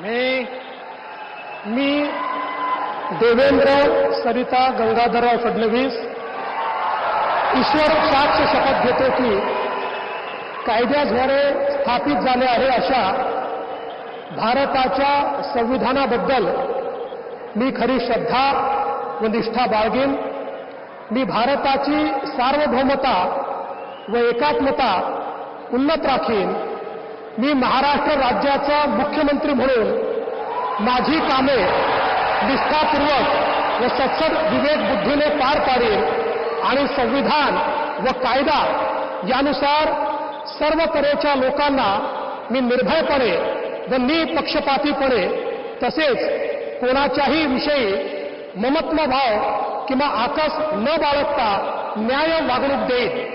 मी देवेंद्र सरिता गंगाधरराव फडणवीस ईश्वर साक्ष शपथ घेतो की कायद्याद्वारे स्थापित झाले आहे अशा भारताच्या संविधानाबद्दल मी खरी श्रद्धा व निष्ठा बाळगेन। मी भारताची सार्वभौमता व एकात्मता उन्नत राखीन। मी महाराष्ट्र राज्याचा मुख्यमंत्री म्हणून माझी कामे निष्ठापूर्वक व सत्सद विवेक बुद्धीने पार पाडेन आणि संविधान व कायदा यानुसार सर्व तऱ्हेच्या लोकांना मी निर्भयपणे व निपक्षपातीपणे तसेच कोणाच्याही विषयी ममत्व भाव किंवा आकस न बाळगता न्याय वागणूक देईन।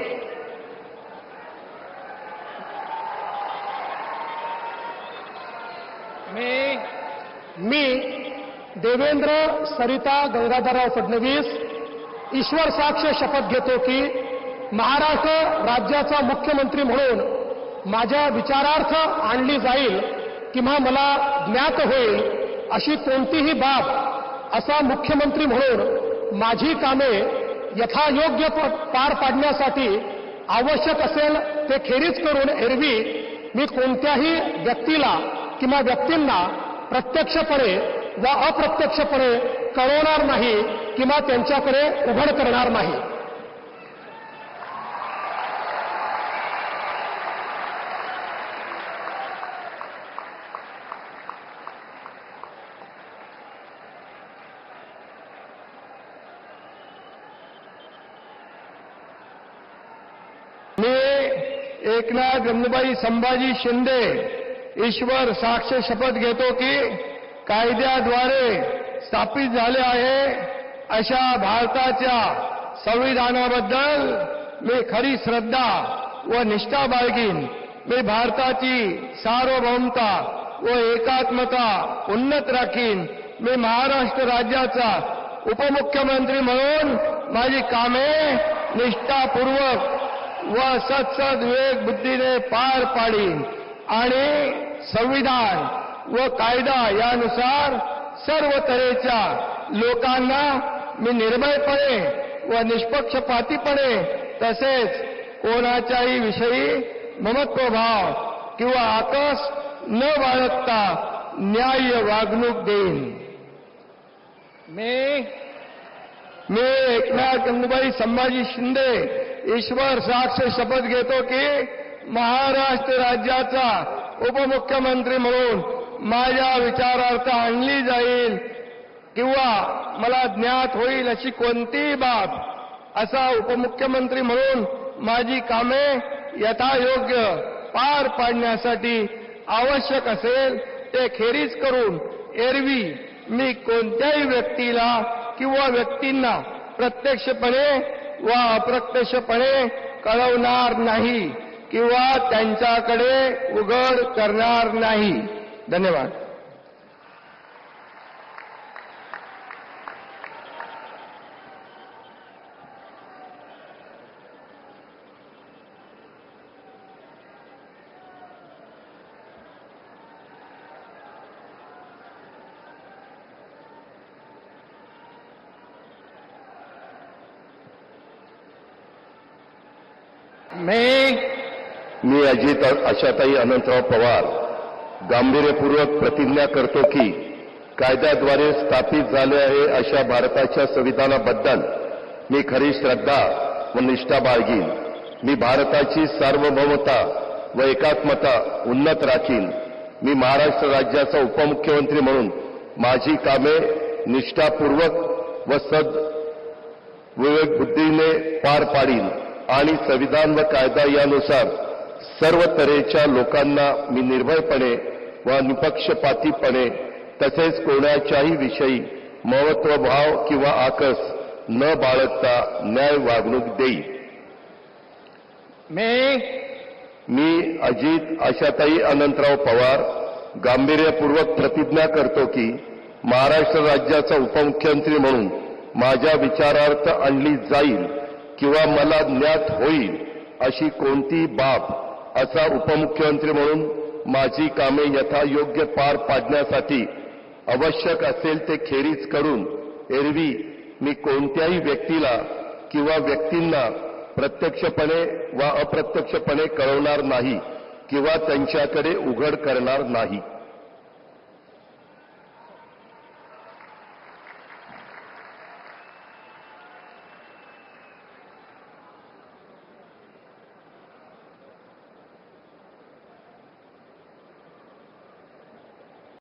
मी देवेंद्र सरिता गंगाधरराव फडणवीस ईश्वर साक्ष शपथ घेतो की महाराष्ट्र राज्याचा मुख्यमंत्री म्हणून माझ्या विचारार्थ आणली जाईल किंवा मला ज्ञात होईल अशी कोणतीही बाब असा मुख्यमंत्री म्हणून माझी कामे यथायोग्य पार पाडण्यासाठी आवश्यक असेल ते खेरीज करून एरवी मी कोणत्याही व्यक्तीला किंवा व्यक्तींना प्रत्यक्षपणे व अप्रत्यक्षपणे कळवणार नाही किंवा त्यांच्याकडे उघड करणार नाही। मी एकनाथ रमणबाई संभाजी शिंदे ईश्वर साक्ष शपथ घेतो की कायद्याद्वारे स्थापित झाले आहे अशा भारताच्या संविधानाबद्दल मी खरी श्रद्धा व निष्ठा बाळगीन। मी भारताची सार्वभौमता व एकात्मता उन्नत राखीन। मी महाराष्ट्र राज्याचा उपमुख्यमंत्री म्हणून माझी कामे निष्ठापूर्वक व सत्सद विवेक बुद्धीने पार पाडीन आणि संविधान व कायदा यानुसार सर्व तऱ्हेच्या लोकांना मी निर्भयपणे व निष्पक्षपातीपणे तसेच कोणाच्याही विषयी ममत्वभाव किंवा आकस न बाळगता न्याय्य वागणूक देईन। मी एकनाथ रमणबाई संभाजी शिंदे ईश्वर साक्ष शपथ घेतो की महाराष्ट्र राज्याचा उपमुख्यमंत्री म्हणून माझ्या विचारार्थ आणली जाईल किंवा मला ज्ञात होईल अशी कोणतीही बाब असा उपमुख्यमंत्री म्हणून माझी कामे यथायोग्य पार पाडण्यासाठी आवश्यक असेल ते खेरीज करून एरवी मी कोणत्याही व्यक्तीला किंवा व्यक्तींना प्रत्यक्षपणे व अप्रत्यक्षपणे कळवणार नाही किंवा त्यांच्याकडे उघड करणार नाही। धन्यवाद। मी अजित आशाताई अनंतराव पवार गांभीर्यपूर्वक प्रतिज्ञा करतो की कायद्याद्वारे स्थापित झाले आहे अशा भारताच्या संविधानाबद्दल मी खरी श्रद्धा व निष्ठा बाळगीन। मी भारताची सार्वभौमता व एकात्मता उन्नत राखीन। मी महाराष्ट्र राज्याचा उपमुख्यमंत्री म्हणून माझी कामे निष्ठापूर्वक व सद विवेक बुद्धीने पार पाडीन आणि संविधान व कायदा यानुसार सर्व तऱ्हेच्या लोकांना मी निर्भयपणे व निपक्षपातीपणे तसेच कोणाच्याही विषयी ममत्वभाव किंवा आकस न बाळगता न्याय वागणूक देईन। मी अजित आशाताई अनंतराव पवार गांभीर्यपूर्वक प्रतिज्ञा करतो की महाराष्ट्र राज्याचा उपमुख्यमंत्री म्हणून माझ्या विचारार्थ आणली जाईल किंवा मला ज्ञात होईल अशी कोणती बाब असा उपमुख्यमंत्री म्हणून माझी कामे यथायोग्य पार पाडण्यासाठी आवश्यक असेल ते खेरीज करून एरवी मी कोणत्याही व्यक्तीला किंवा व्यक्तींना प्रत्यक्षपणे वा अप्रत्यक्षपणे कळवणार नाही किंवा त्यांच्याकडे उघड करणार नाही.